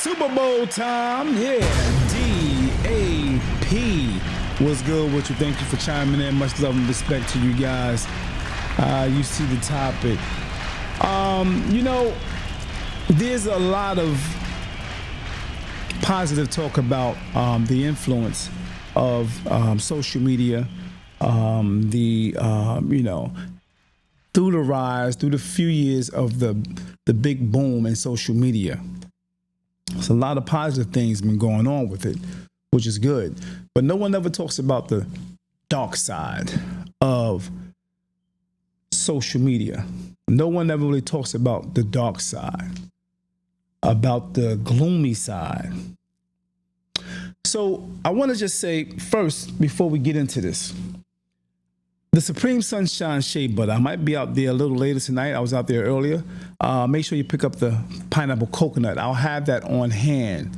Super Bowl time. Yeah, D.A.P. What's good with you? Thank you for chiming in. Much love and respect to you guys. You see the topic. There's a lot of positive talk about the influence of social media, through the rise, through the few years of the big boom in social media. There's a lot of positive things been going on with it, which is good. But no one ever talks about the dark side of social media. No one ever really talks about the dark side, about the gloomy side. So I want to just say first, before we get into this, the Supreme Sunshine Shea Butter. I might be out there a little later tonight. I was out there earlier. Make sure you pick up the pineapple coconut. I'll have that on hand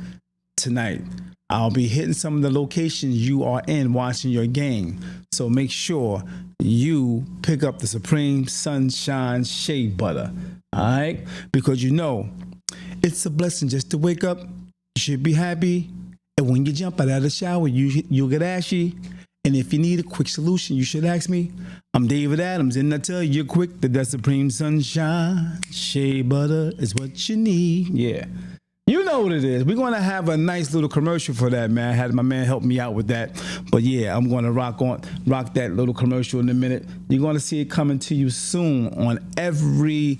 tonight. I'll be hitting some of the locations you are in watching your game. So make sure you pick up the Supreme Sunshine Shea Butter. All right? Because it's a blessing just to wake up. You should be happy. And when you jump out of the shower, you'll get ashy. And if you need a quick solution, you should ask me. I'm David Adams, and I tell you quick that Supreme Sunshine Shea Butter is what you need. Yeah. You know what it is. We're going to have a nice little commercial for that, man. I had my man help me out with that. But yeah, I'm going to rock that little commercial in a minute. You're going to see it coming to you soon on every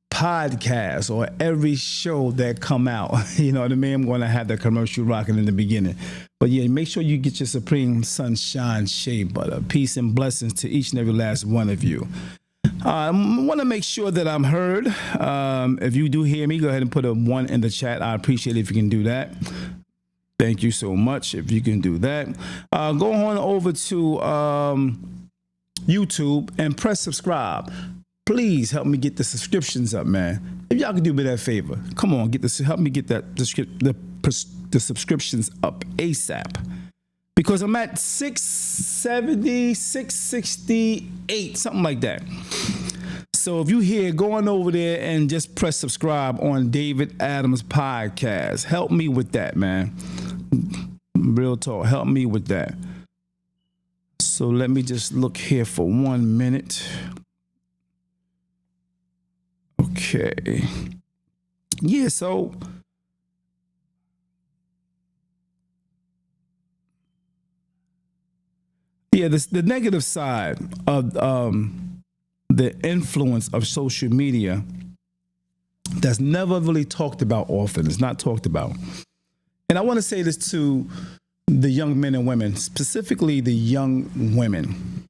podcast or every show that come out. You know what I mean? I'm going to have the commercial rocking in the beginning. But yeah, make sure you get your Supreme Sunshine Shea Butter. Peace and blessings to each and every last one of you. I want to make sure that I'm heard. If you do hear me, go ahead and put a 1 in the chat. I appreciate it if you can do that. Thank you so much if you can do that. Go on over to YouTube and press subscribe. Please help me get the subscriptions up, man. If y'all can do me that favor, come on, help me get that the subscriptions up ASAP. Because I'm at 670, 668, something like that. So if you here, go on over there and just press subscribe on David Adams Podcast. Help me with that, man. Real talk, help me with that. So let me just look here for 1 minute. Okay. Yeah, so the negative side of the influence of social media that's never really talked about often. It's not talked about. And I want to say this to the young men and women, specifically the young women.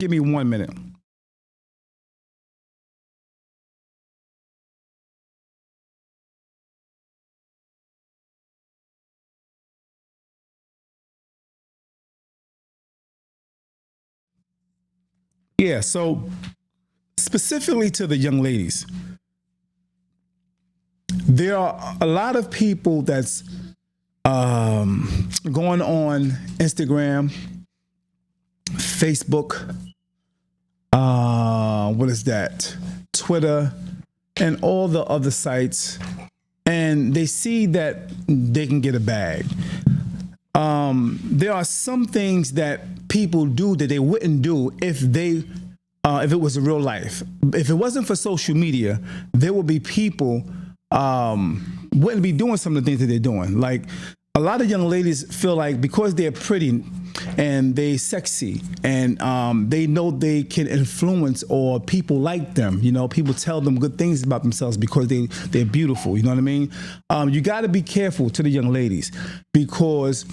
Give me 1 minute. Yeah, so specifically to the young ladies, there are a lot of people that's going on Instagram, Facebook, Twitter, and all the other sites, and they see that they can get a bag. There are some things that people do that they wouldn't do if it was a real life. If it wasn't for social media, there would be people wouldn't be doing some of the things that they're doing. Like a lot of young ladies feel like because they're pretty and they sexy and they know they can influence or people like them. People tell them good things about themselves because they're beautiful. You know what I mean? You got to be careful to the young ladies because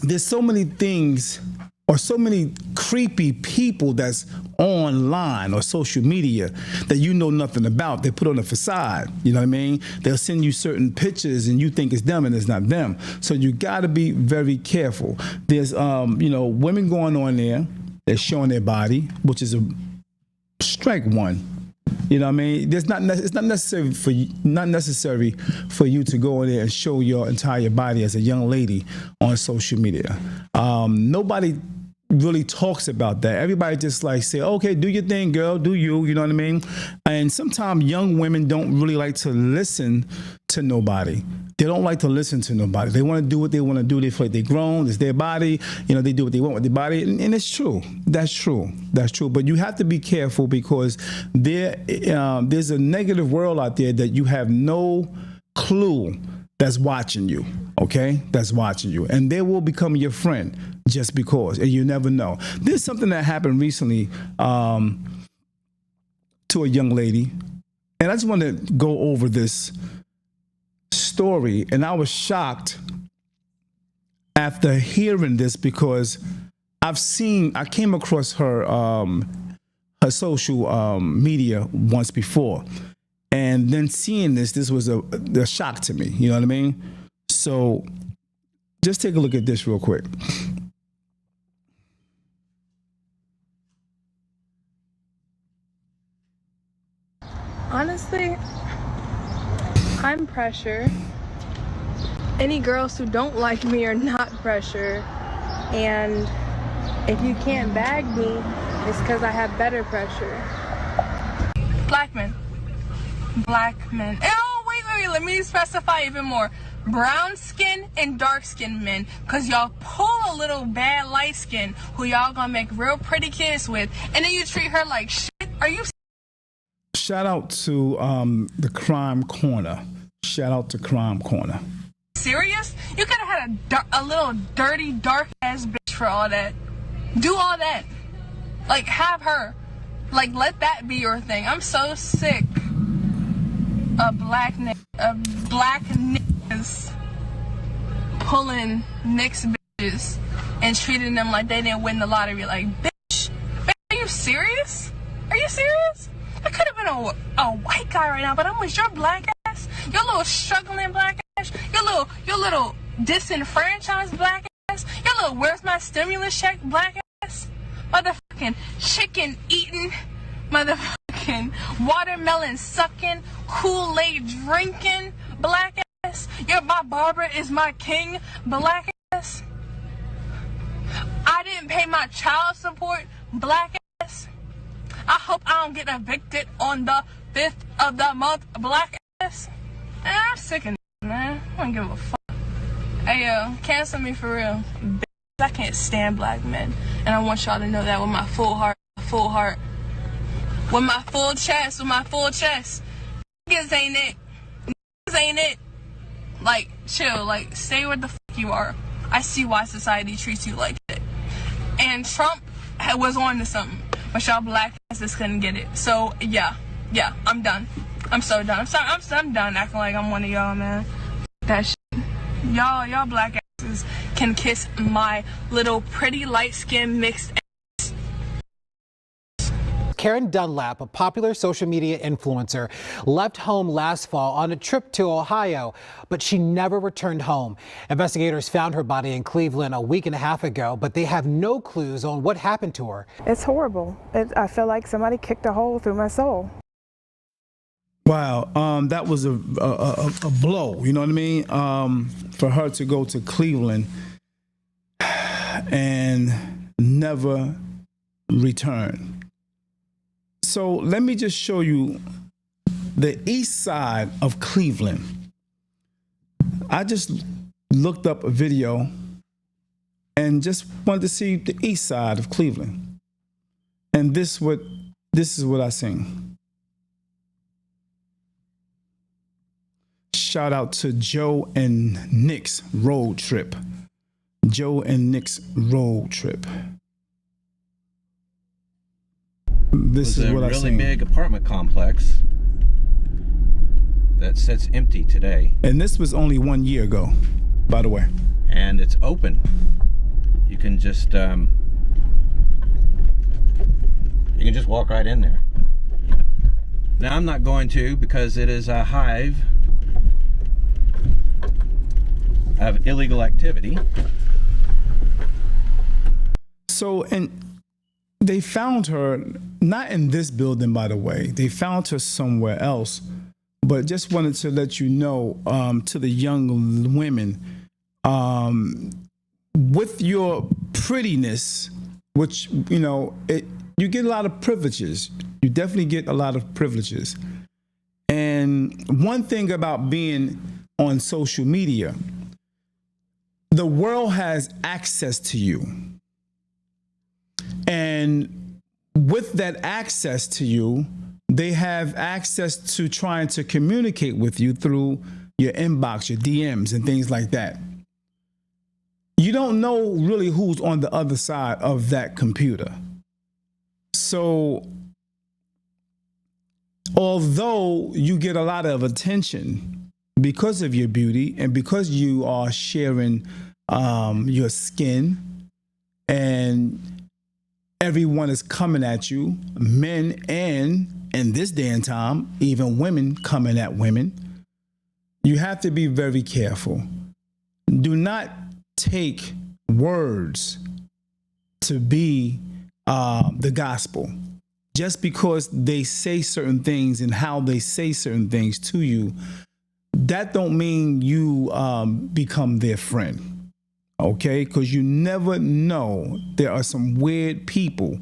there's so many things or so many creepy people that's online or social media that you know nothing about. They put on a facade, you know what I mean? They'll send you certain pictures and you think it's them and it's not them. So you gotta be very careful. There's, women going on there, they're showing their body, which is a strike one. You know what I mean? It's not necessary for you to go in there and show your entire body as a young lady on social media. Nobody really talks about that. Everybody just like say, okay, do your thing, girl, do you, you know what I mean? And sometimes young women don't really like to listen to nobody. They don't like to listen to nobody. They want to do what they want to do. They feel like they're grown. It's their body. You know, they do what they want with their body. And it's true. That's true. That's true. But you have to be careful because there's a negative world out there that you have no clue that's watching you, okay? That's watching you. And they will become your friend just because, and you never know. There's something that happened recently to a young lady, and I just want to go over this story, and I was shocked after hearing this because I came across her social media once before. And then seeing this was a shock to me. You know what I mean? So just take a look at this real quick. Honestly, I'm pressure. Any girls who don't like me are not pressure. And if you can't bag me, it's because I have better pressure. Black men. Black men. Oh, wait, let me specify even more. Brown skin and dark skin men, because y'all pull a little bad light skin who y'all gonna make real pretty kids with, and then you treat her like shit. Are you? Shout out to the Crime Corner. Shout out to Crime Corner. Serious? You could have had a little dirty, dark ass bitch for all that. Do all that. Like, have her. Like, let that be your thing. I'm so sick of black niggas pulling mixed bitches and treating them like they didn't win the lottery. Like, bitch, are you serious? Are you serious? I could have been a white guy right now, but I'm with your black ass, your little struggling black ass, your little disenfranchised black ass, your little where's my stimulus check black ass, motherfucking chicken eating, motherfucking watermelon sucking, Kool-Aid drinking black ass. My barber is my king black ass. I didn't pay my child support black ass. I hope I don't get evicted on the 5th of the month black ass. Man, I'm sick of man. I don't give a fuck. Hey, cancel me for real. Bitch, I can't stand black men. And I want y'all to know that with my full heart. With my full chest. Niggas ain't it. Like, chill. Like, stay where the fuck you are. I see why society treats you like that. And Trump was on to something. But y'all black asses couldn't get it. So, yeah, I'm done. I'm so done. I'm done acting like I'm one of y'all, man. That shit. Y'all black asses can kiss my little pretty light-skinned mixed ass. Karen Dunlap, a popular social media influencer, left home last fall on a trip to Ohio, but she never returned home. Investigators found her body in Cleveland a week and a half ago, but they have no clues on what happened to her. It's horrible. I feel like somebody kicked a hole through my soul. Wow, that was a blow, you know what I mean? For her to go to Cleveland and never return. So let me just show you the east side of Cleveland. I just looked up a video and just wanted to see the east side of Cleveland. And this is what I seen. Shout out to Joe and Nick's road trip. Joe and Nick's road trip. This is what I seen. It was a really big apartment complex that sits empty today. And this was only 1 year ago, by the way. And it's open. You can just walk right in there. Now I'm not going to, because it is a hive of illegal activity. So, and they found her not in this building, by the way. They found her somewhere else. But just wanted to let you know, to the young women, with your prettiness, which, you know, you get a lot of privileges. You definitely get a lot of privileges. And one thing about being on social media, the world has access to you. And with that access to you, they have access to trying to communicate with you through your inbox, your DMs, and things like that. You don't know really who's on the other side of that computer. So, although you get a lot of attention because of your beauty and because you are sharing your skin, and everyone is coming at you, men, and in this day and time, even women coming at women, you have to be very careful. Do not take words to be the gospel. Just because they say certain things and how they say certain things to you, that don't mean you become their friend, okay? Because you never know. There are some weird people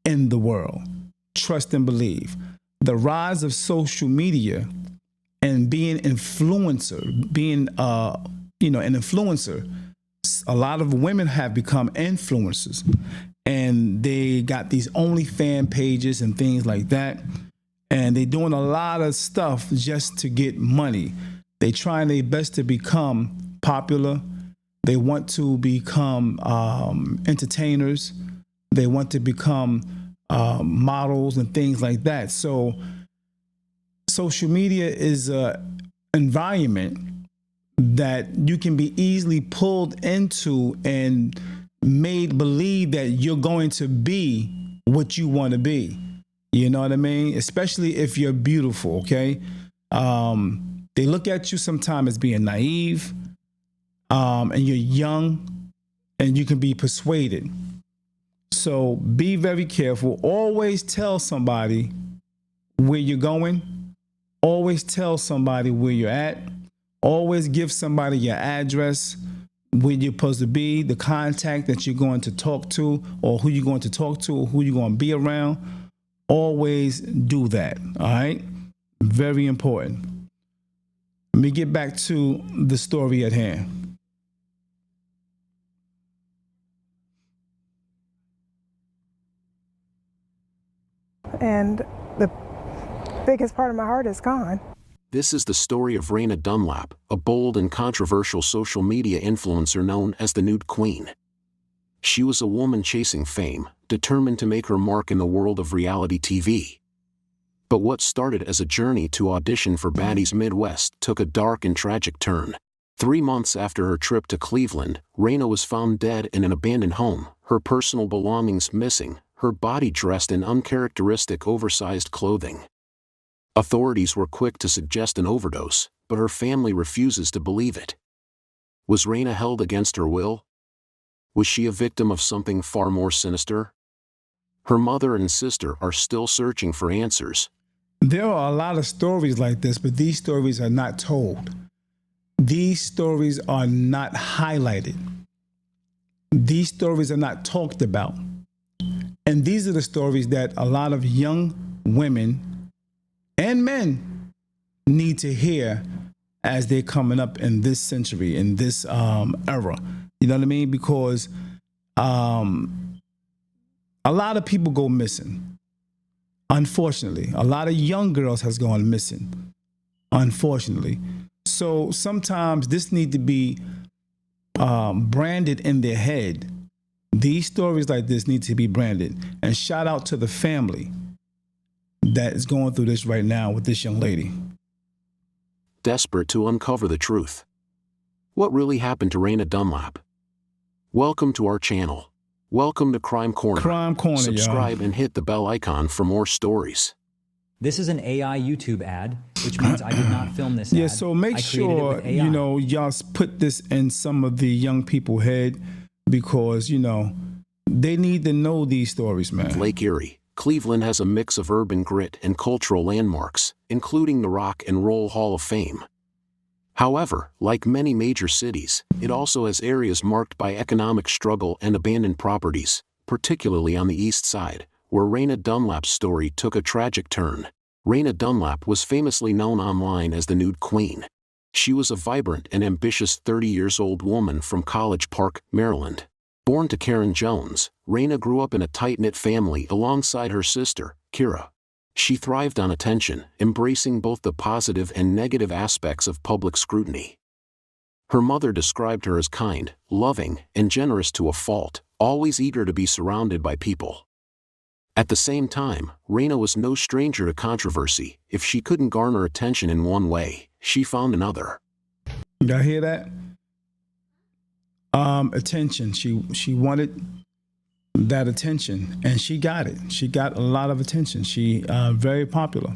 in the world. Trust and believe. The rise of social media and being influencer, being an influencer, a lot of women have become influencers, and they got these OnlyFans pages and things like that, and they're doing a lot of stuff just to get money. They trying their best to become popular. They want to become entertainers. They want to become models and things like that. So social media is an environment that you can be easily pulled into and made believe that you're going to be what you want to be. You know what I mean? Especially if you're beautiful, okay? They look at you sometimes as being naive, and you're young, and you can be persuaded. So be very careful. Always tell somebody where you're going. Always tell somebody where you're at. Always give somebody your address, where you're supposed to be, the contact that you're going to talk to, or who you're going to talk to, or who you're going to be around. Always do that, all right? Very important. Let me get back to the story at hand. And the biggest part of my heart is gone. This is the story of Raina Dunlap, a bold and controversial social media influencer known as the Nude Queen. She was a woman chasing fame, determined to make her mark in the world of reality TV. But what started as a journey to audition for Baddies Midwest took a dark and tragic turn. 3 months after her trip to Cleveland, Raina was found dead in an abandoned home, her personal belongings missing, her body dressed in uncharacteristic oversized clothing. Authorities were quick to suggest an overdose, but her family refuses to believe it. Was Raina held against her will? Was she a victim of something far more sinister? Her mother and sister are still searching for answers. There are a lot of stories like this, but these stories are not told. These stories are not highlighted. These stories are not talked about. And these are the stories that a lot of young women and men need to hear as they're coming up in this century, in this era. You know what I mean? Because a lot of people go missing. Unfortunately, a lot of young girls has gone missing. Unfortunately. So sometimes this need to be branded in their head. These stories like this need to be branded. And shout out to the family that is going through this right now with this young lady. Desperate to uncover the truth. What really happened to Raina Dunlap? Welcome to our channel. Welcome to Crime Corner. Crime Corner, Subscribe and hit the bell icon for more stories. This is an AI YouTube ad, which means I did not film this ad. Yeah, so make sure, you know, y'all put this in some of the young people's head, because, you know, they need to know these stories, man. Lake Erie, Cleveland has a mix of urban grit and cultural landmarks, including the Rock and Roll Hall of Fame. However, like many major cities, it also has areas marked by economic struggle and abandoned properties, particularly on the East Side, where Raina Dunlap's story took a tragic turn. Raina Dunlap was famously known online as the Nude Queen. She was a vibrant and ambitious 30-year-old woman from College Park, Maryland. Born to Karen Jones, Raina grew up in a tight-knit family alongside her sister, Kira. She thrived on attention, embracing both the positive and negative aspects of public scrutiny. Her mother described her as kind, loving, and generous to a fault, always eager to be surrounded by people. At the same time, Raina was no stranger to controversy. If she couldn't garner attention in one way, she found another. Y'all hear that? Attention. She wanted that attention, and she got it. She got a lot of attention. She very popular.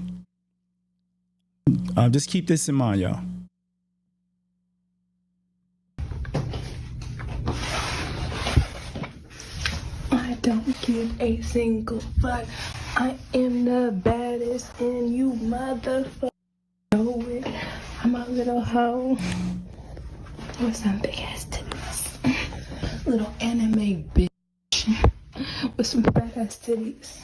Just keep this in mind, y'all. I don't give a single fuck. I am the baddest, and you motherfucker know it. I'm a little hoe with some big ass titties. Little anime bitch with some fat ass titties.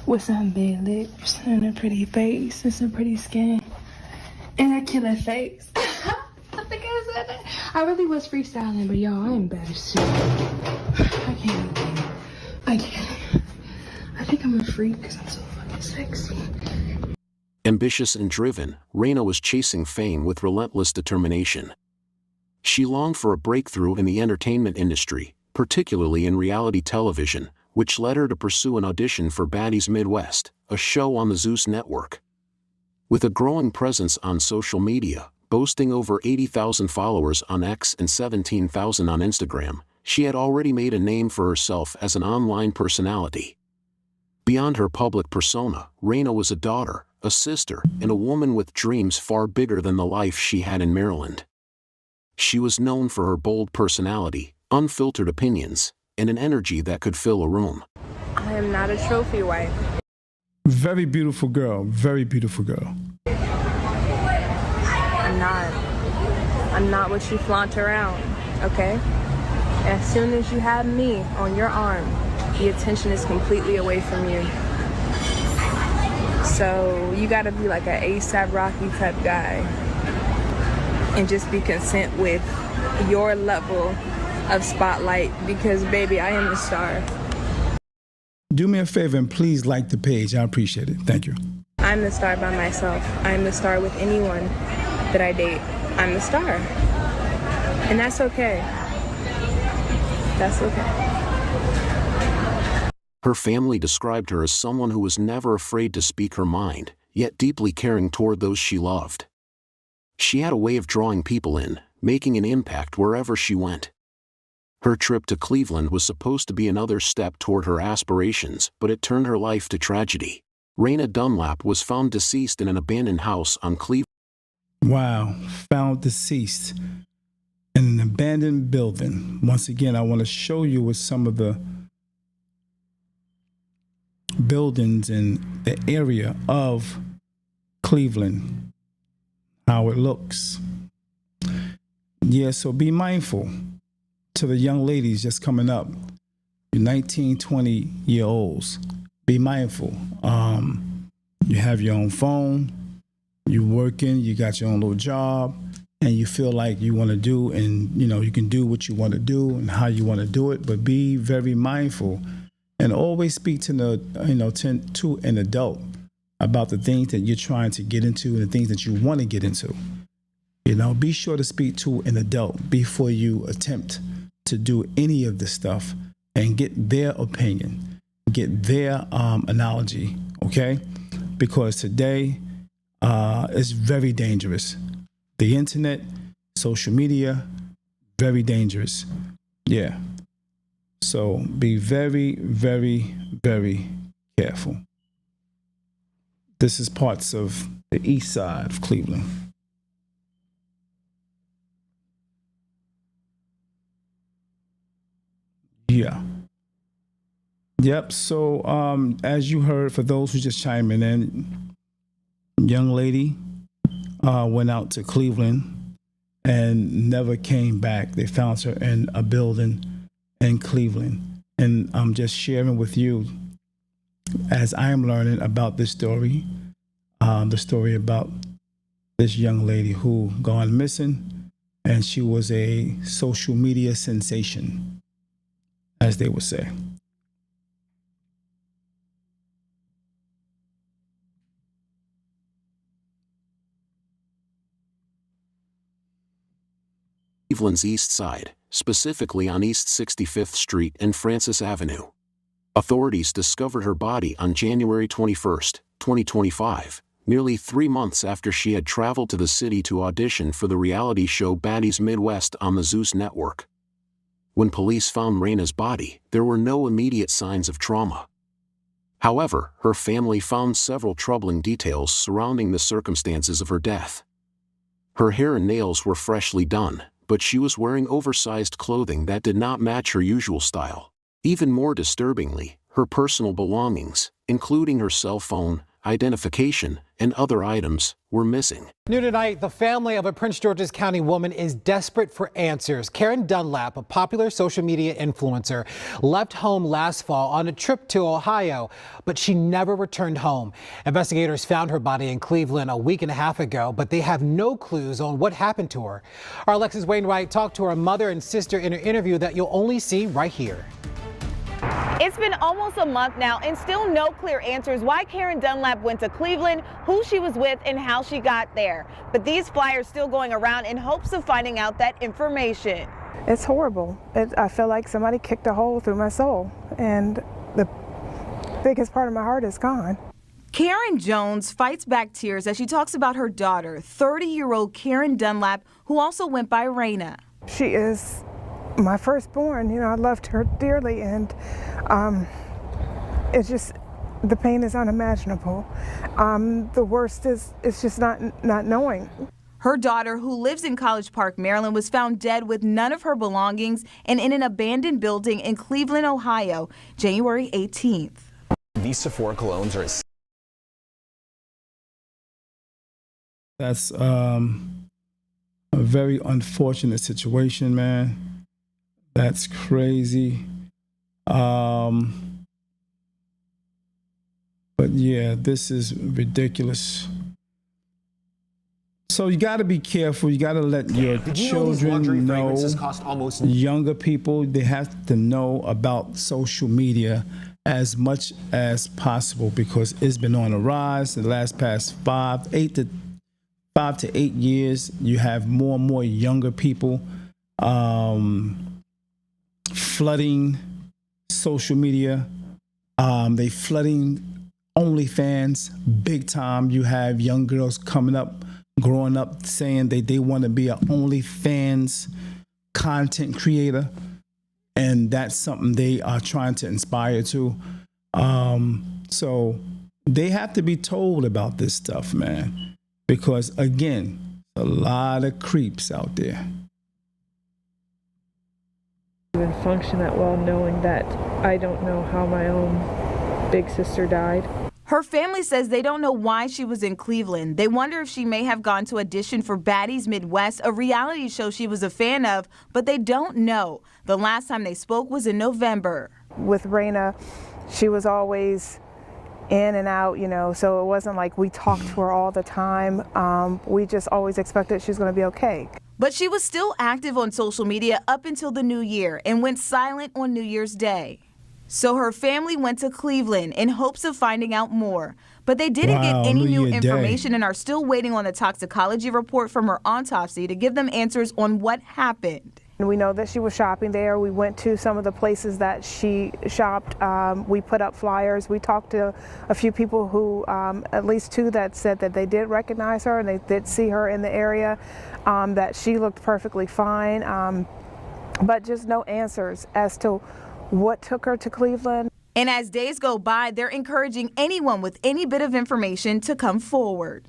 With some big lips and a pretty face and some pretty skin and a killer face. I think I said that. I really was freestyling, but y'all, I am bad as shit. I can't even. I can't. I think I'm a freak because I'm so fucking sexy. Ambitious and driven, Raina was chasing fame with relentless determination. She longed for a breakthrough in the entertainment industry, particularly in reality television, which led her to pursue an audition for Baddies Midwest, a show on the Zeus network. With a growing presence on social media, boasting over 80,000 followers on X and 17,000 on Instagram, she had already made a name for herself as an online personality. Beyond her public persona, Raina was a daughter, a sister, and a woman with dreams far bigger than the life she had in Maryland. She was known for her bold personality, unfiltered opinions, and an energy that could fill a room. I am not a trophy wife. Very beautiful girl. Very beautiful girl. I'm not. I'm not what you flaunt around, okay? As soon as you have me on your arm, the attention is completely away from you. So you gotta be like an A$AP Rocky type guy and just be content with your level of spotlight because, baby, I am the star. Do me a favor and please like the page. I appreciate it. Thank you. I'm the star by myself. I'm the star with anyone that I date. I'm the star. And that's okay. That's okay. Her family described her as someone who was never afraid to speak her mind, yet deeply caring toward those she loved. She had a way of drawing people in, making an impact wherever she went. Her trip to Cleveland was supposed to be another step toward her aspirations, but it turned her life to tragedy. Raina Dunlap was found deceased in an abandoned house on Cleveland. Wow. Found deceased in an abandoned building. Once again, I want to show you what some of the buildings in the area of Cleveland, how it looks. Yeah, so be mindful to the young ladies just coming up, 19, 20-year-olds. Be mindful. You have your own phone, you're working, you got your own little job, and you feel like you want to do, and you can do what you want to do and how you want to do it, but be very mindful and always speak to to an adult about the things that you're trying to get into and the things that you want to get into. Be sure to speak to an adult before you attempt to do any of this stuff and get their opinion, get their analogy, okay? Because today is very dangerous. The internet, social media, very dangerous. Yeah. So be very, very, very careful. This is parts of the east side of Cleveland. Yeah. Yep. So as you heard, for those who just chiming in, young lady went out to Cleveland and never came back. They found her in a building in Cleveland. and I'm just sharing with you as I am learning about this story, the story about this young lady who gone missing, and she was a social media sensation, as they would say. Cleveland's East Side, specifically on East 65th Street and Francis Avenue. Authorities discovered her body on January 21, 2025, nearly 3 months after she had traveled to the city to audition for the reality show Baddies Midwest on the Zeus network. When police found Raina's body, there were no immediate signs of trauma. However, her family found several troubling details surrounding the circumstances of her death. Her hair and nails were freshly done, but she was wearing oversized clothing that did not match her usual style. Even more disturbingly, her personal belongings, including her cell phone, identification, and other items, were missing. New tonight, the family of a Prince George's County woman is desperate for answers. Karen Dunlap, a popular social media influencer, left home last fall on a trip to Ohio, but she never returned home. Investigators found her body in Cleveland a week and a half ago, but they have no clues on what happened to her. Our Alexis Wainwright talked to her mother and sister in an interview that you'll only see right here. It's been almost a month now and still no clear answers why Karen Dunlap went to Cleveland, who she was with, and how she got there. But these flyers still going around in hopes of finding out that information. It's horrible. I feel like somebody kicked a hole through my soul, and the biggest part of my heart is gone. Karen Jones fights back tears as she talks about her daughter, 30-year-old Karen Dunlap, who also went by Raina. She is my firstborn. You know, I loved her dearly, and it's just, the pain is unimaginable. The worst is it's just not knowing. Her daughter, who lives in College Park, Maryland, was found dead with none of her belongings and in an abandoned building in Cleveland, Ohio, January 18th. These Sephora colognes are That's a very unfortunate situation, man. That's crazy. But yeah, this is ridiculous. So you got to be careful. You got to let your children know, younger people, they have to know about social media as much as possible, because it's been on a rise in the past 5 to 8 years. You have more and more younger people flooding social media. They flooding OnlyFans big time. You have young girls growing up saying they want to be an OnlyFans content creator, and that's something they are trying to inspire to. So they have to be told about this stuff, man, because again, a lot of creeps out there. Even function that well, knowing that I don't know how my own big sister died. Her family says they don't know why she was in Cleveland. They wonder if she may have gone to audition for Baddies Midwest, a reality show she was a fan of, but they don't know. The last time they spoke was in November. With Raina, she was always in and out, you know, so it wasn't like we talked to her all the time. We just always expected she was going to be okay. But she was still active on social media up until the new year and went silent on New Year's Day. So her family went to Cleveland in hopes of finding out more. But they didn't get any new information and are still waiting on the toxicology report from her autopsy to give them answers on what happened. We know that she was shopping there. We went to some of the places that she shopped. We put up flyers. We talked to a few people who, at least 2 that said that they did recognize her and they did see her in the area, that she looked perfectly fine, but just no answers as to what took her to Cleveland. And as days go by, they're encouraging anyone with any bit of information to come forward.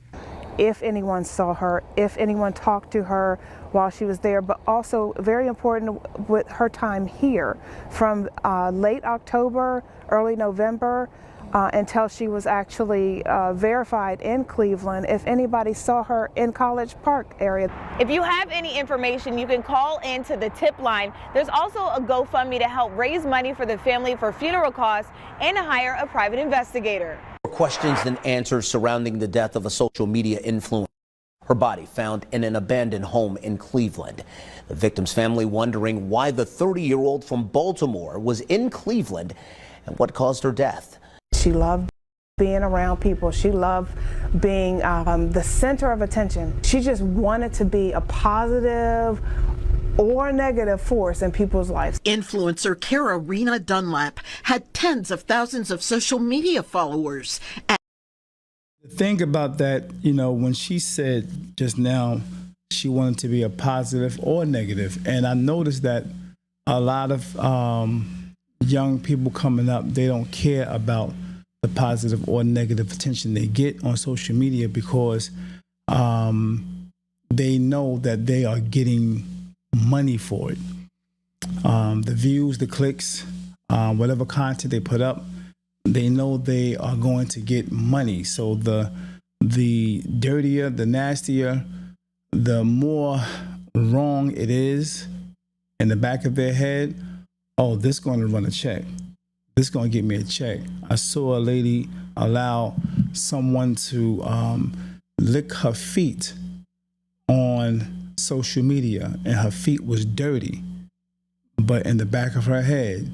If anyone saw her, if anyone talked to her while she was there, but also very important with her time here from late October, early November, until she was actually verified in Cleveland if anybody saw her in College Park area. If you have any information, you can call into the tip line. There's also a GoFundMe to help raise money for the family for funeral costs and to hire a private investigator. Questions and answers surrounding the death of a social media influencer. Her body found in an abandoned home in Cleveland. The victim's family wondering why the 30-year-old from Baltimore was in Cleveland and what caused her death. She loved being around people. She loved being the center of attention. She just wanted to be a positive or negative force in people's lives. Influencer Rena Dunlap had tens of thousands of social media followers. The thing about that, you know, when she said just now she wanted to be a positive or negative, and I noticed that a lot of young people coming up, they don't care about the positive or negative attention they get on social media because they know that they are getting money for it. The views, the clicks, whatever content they put up, they know they are going to get money. So the dirtier, the nastier, the more wrong it is in the back of their head, oh, this is going to run a check. This is going to get me a check. I saw a lady allow someone to lick her feet on social media, and her feet was dirty. But in the back of her head,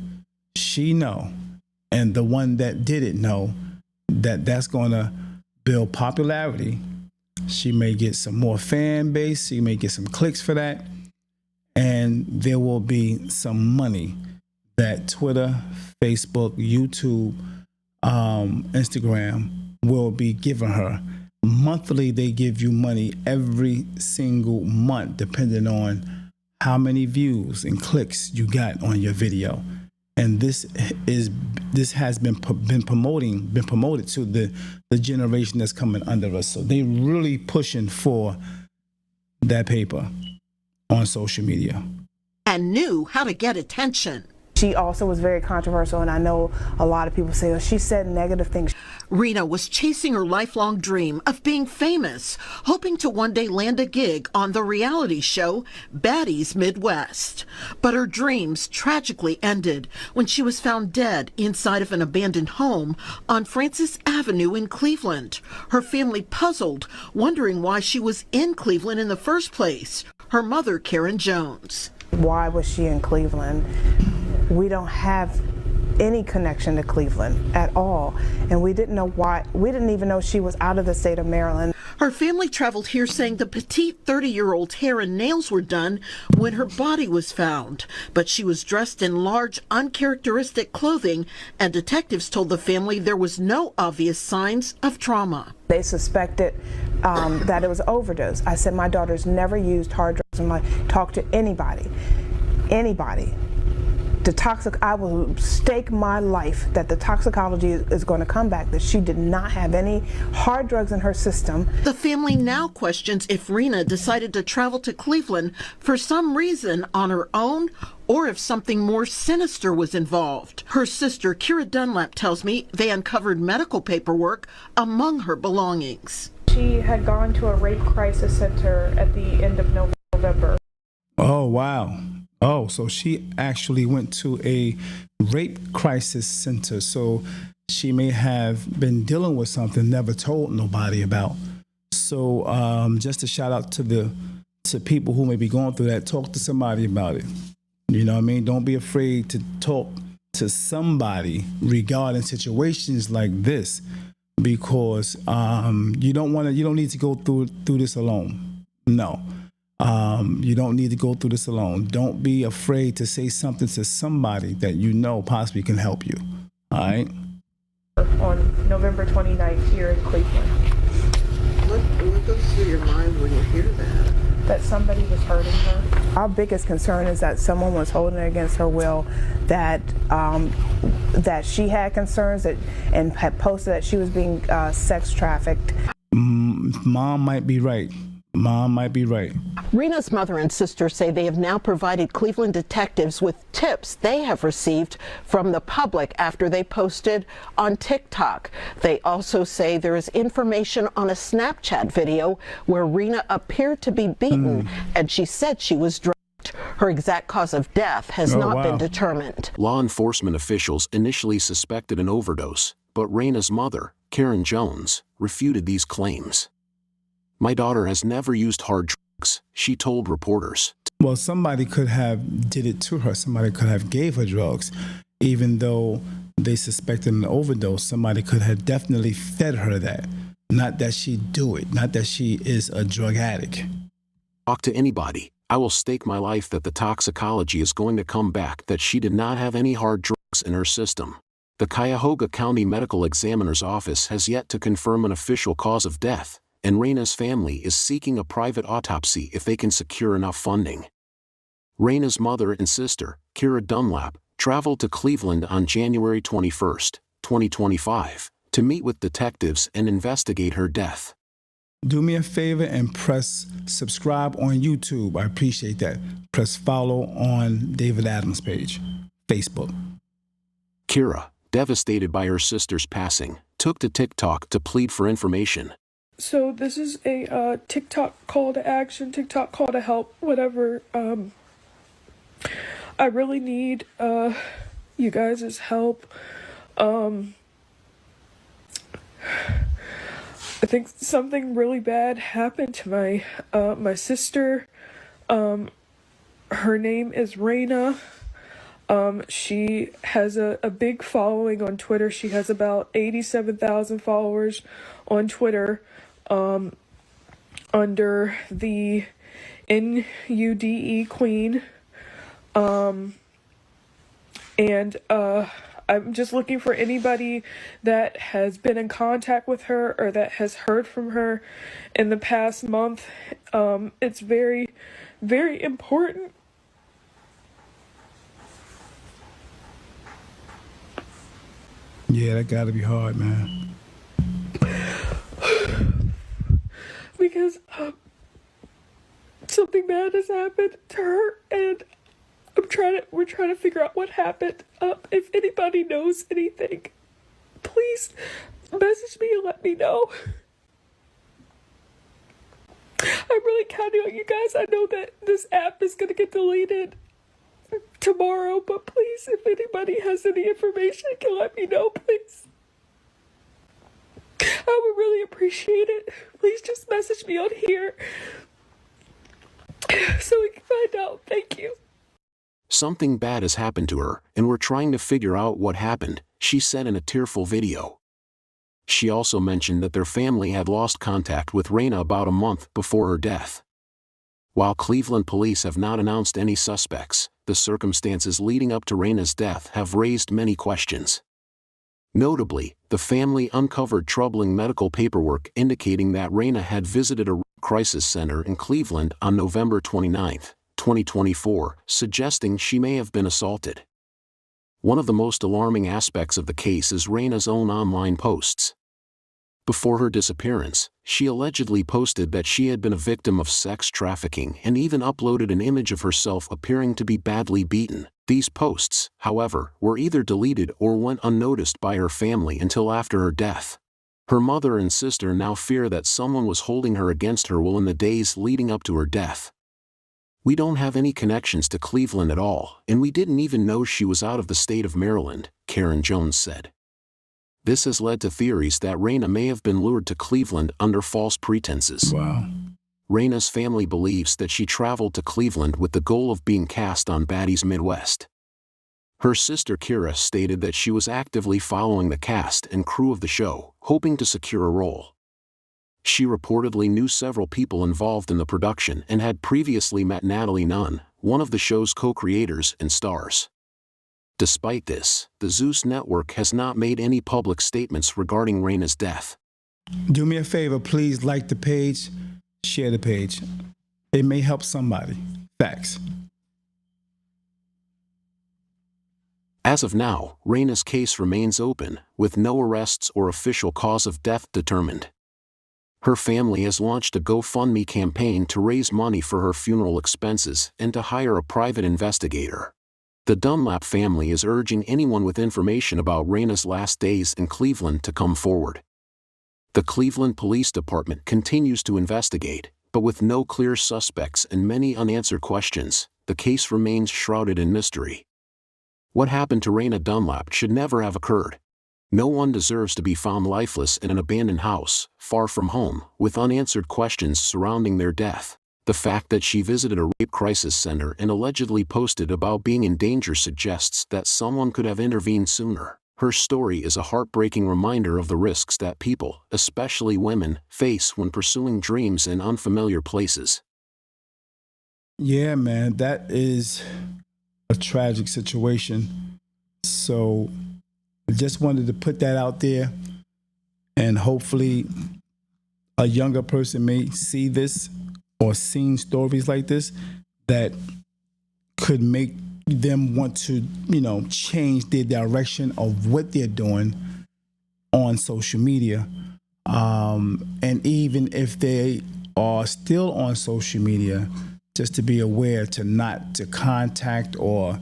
she know, and the one that did it know, that that's going to build popularity. She may get some more fan base. She may get some clicks for that. And there will be some money that Twitter, Facebook, YouTube, Instagram will be giving her. Monthly, they give you money every single month, depending on how many views and clicks you got on your video. And this has been promoted to the generation that's coming under us. So they really pushing for that paper on social media. And knew how to get attention. She also was very controversial, and I know a lot of people say, oh, she said negative things. Rena was chasing her lifelong dream of being famous, hoping to one day land a gig on the reality show Baddies Midwest. But her dreams tragically ended when she was found dead inside of an abandoned home on Francis Avenue in Cleveland. Her family puzzled, wondering why she was in Cleveland in the first place. Her mother, Karen Jones. Why was she in Cleveland? We don't have any connection to Cleveland at all, and we didn't know why. We didn't even know she was out of the state of Maryland. Her family traveled here saying the petite 30-year-old hair and nails were done when her body was found, but she was dressed in large, uncharacteristic clothing, and detectives told the family there was no obvious signs of trauma. They suspected that it was overdose. I said my daughter's never used hard drugs in my life. Talk to anybody. I will stake my life that the toxicology is going to come back, that she did not have any hard drugs in her system. The family now questions if Rena decided to travel to Cleveland for some reason on her own, or if something more sinister was involved. Her sister, Kira Dunlap, tells me they uncovered medical paperwork among her belongings. She had gone to a rape crisis center at the end of November. Oh, wow. Oh, so she actually went to a rape crisis center. So she may have been dealing with something never told nobody about. So just a shout out to people who may be going through that. Talk to somebody about it. You know what I mean? Don't be afraid to talk to somebody regarding situations like this, because you don't need to go through this alone. No. You don't need to go through this alone. Don't be afraid to say something to somebody that you know possibly can help you. All right? On November 29th here in Cleveland. What goes through your mind when you hear that? That somebody was hurting her. Our biggest concern is that someone was holding her against her will, that she had concerns and had posted that she was being sex trafficked. Mom might be right. Mom might be right. Rena's mother and sister say they have now provided Cleveland detectives with tips they have received from the public after they posted on TikTok. They also say there is information on a Snapchat video where Rena appeared to be beaten and she said she was drugged. Her exact cause of death has not been determined. Law enforcement officials initially suspected an overdose, but Rena's mother, Karen Jones, refuted these claims. "My daughter has never used hard drugs," she told reporters. Well, somebody could have did it to her. Somebody could have gave her drugs. Even though they suspected an overdose, somebody could have definitely fed her that. Not that she do it. Not that she is a drug addict. "Talk to anybody. I will stake my life that the toxicology is going to come back that she did not have any hard drugs in her system." The Cuyahoga County Medical Examiner's Office has yet to confirm an official cause of death, and Rena's family is seeking a private autopsy if they can secure enough funding. Rena's mother and sister, Kira Dunlap, traveled to Cleveland on January 21, 2025, to meet with detectives and investigate her death. Do me a favor and press subscribe on YouTube. I appreciate that. Press follow on David Adams' page, Facebook. Kira, devastated by her sister's passing, took to TikTok to plead for information. So this is a TikTok call to action, TikTok call to help, whatever. I really need you guys' help. I think something really bad happened to my sister. Her name is Rena. She has a big following on Twitter. She has about 87,000 followers on Twitter, under the NUDE Queen. I'm just looking for anybody that has been in contact with her or that has heard from her in the past month. It's very, very important. Yeah, that gotta be hard, man. Because something bad has happened to her, and we're trying to figure out what happened. If anybody knows anything, please message me and let me know. I'm really counting on you guys. I know that this app is gonna get deleted tomorrow, but please, if anybody has any information, can let me know, please. I would really appreciate it. Please just message me on here so we can find out. Thank you. "Something bad has happened to her, and we're trying to figure out what happened," she said in a tearful video. She also mentioned that their family had lost contact with Rena about a month before her death. While Cleveland police have not announced any suspects, the circumstances leading up to Rena's death have raised many questions. Notably, the family uncovered troubling medical paperwork indicating that Rena had visited a crisis center in Cleveland on November 29, 2024, suggesting she may have been assaulted. One of the most alarming aspects of the case is Rena's own online posts. Before her disappearance, she allegedly posted that she had been a victim of sex trafficking and even uploaded an image of herself appearing to be badly beaten. These posts, however, were either deleted or went unnoticed by her family until after her death. Her mother and sister now fear that someone was holding her against her will in the days leading up to her death. "We don't have any connections to Cleveland at all, and we didn't even know she was out of the state of Maryland," Karen Jones said. This has led to theories that Rena may have been lured to Cleveland under false pretenses. Wow. Rena's family believes that she traveled to Cleveland with the goal of being cast on Baddies Midwest. Her sister Kira stated that she was actively following the cast and crew of the show, hoping to secure a role. She reportedly knew several people involved in the production and had previously met Natalie Nunn, one of the show's co-creators and stars. Despite this, the Zeus network has not made any public statements regarding Rena's death. Do me a favor, please like the page, share the page. It may help somebody. Facts. As of now, Rena's case remains open, with no arrests or official cause of death determined. Her family has launched a GoFundMe campaign to raise money for her funeral expenses and to hire a private investigator. The Dunlap family is urging anyone with information about Raina's last days in Cleveland to come forward. The Cleveland Police Department continues to investigate, but with no clear suspects and many unanswered questions, the case remains shrouded in mystery. What happened to Raina Dunlap should never have occurred. No one deserves to be found lifeless in an abandoned house, far from home, with unanswered questions surrounding their death. The fact that she visited a rape crisis center and allegedly posted about being in danger suggests that someone could have intervened sooner. Her story is a heartbreaking reminder of the risks that people, especially women, face when pursuing dreams in unfamiliar places. Yeah, man, that is a tragic situation. So I just wanted to put that out there, and hopefully a younger person may see this or seen stories like this that could make them want to, change their direction of what they're doing on social media. And even if they are still on social media, just to be aware to not to contact or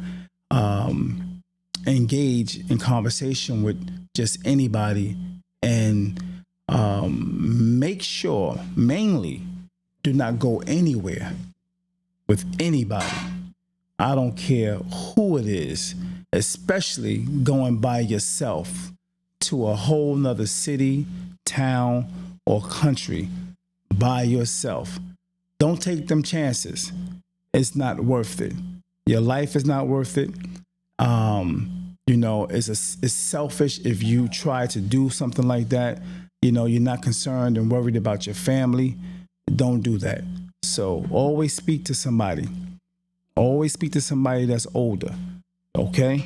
engage in conversation with just anybody, and make sure, mainly, do not go anywhere with anybody. I don't care who it is, especially going by yourself to a whole nother city, town, or country by yourself. Don't take them chances. It's not worth it. Your life is not worth it. It's selfish if you try to do something like that. You're not concerned and worried about your family. Don't do that. So always speak to somebody. Always speak to somebody that's older. Okay?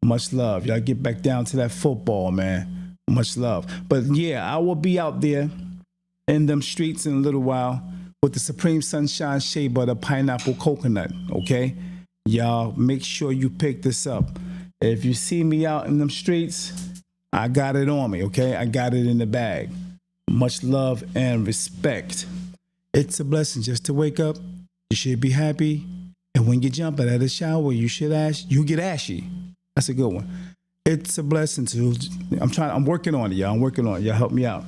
Much love. Y'all get back down to that football, man. Much love. But yeah, I will be out there in them streets in a little while with the Supreme Sunshine Shea Butter Pineapple Coconut. Okay? Y'all make sure you pick this up. If you see me out in them streets, I got it on me, okay? I got it in the bag. Much love and respect. It's a blessing just to wake up. You should be happy. And when you jump out of the shower, you get ashy. That's a good one. It's a blessing I'm working on it, y'all. I'm working on it. Y'all help me out.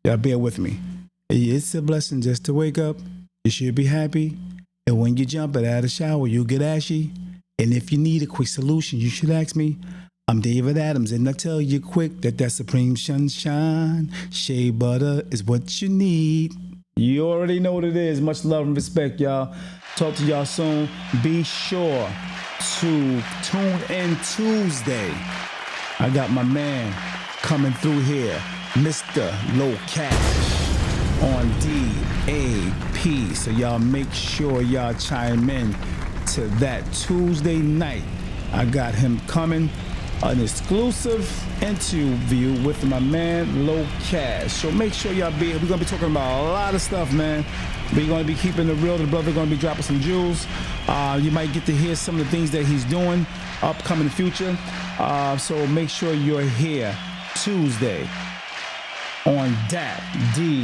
Y'all bear with me. It's a blessing just to wake up. You should be happy. And when you jump out of the shower, you get ashy. And if you need a quick solution, you should ask me. I'm David Adams, and I tell you quick that Supreme Sunshine Shea Butter is what you need. You already know what it is. Much love and respect, y'all. Talk to y'all soon. Be sure to tune in Tuesday. I got my man coming through here, Mr. Low Cash on D.A.P. So y'all make sure y'all chime in to that Tuesday night. I got him coming. An exclusive interview with my man Low Cash. So make sure y'all be here. We're going to be talking about a lot of stuff, man. We're going to be keeping it real. The brother going to be dropping some jewels. You might get to hear some of the things that he's doing upcoming future. So make sure you're here Tuesday on D.A.P.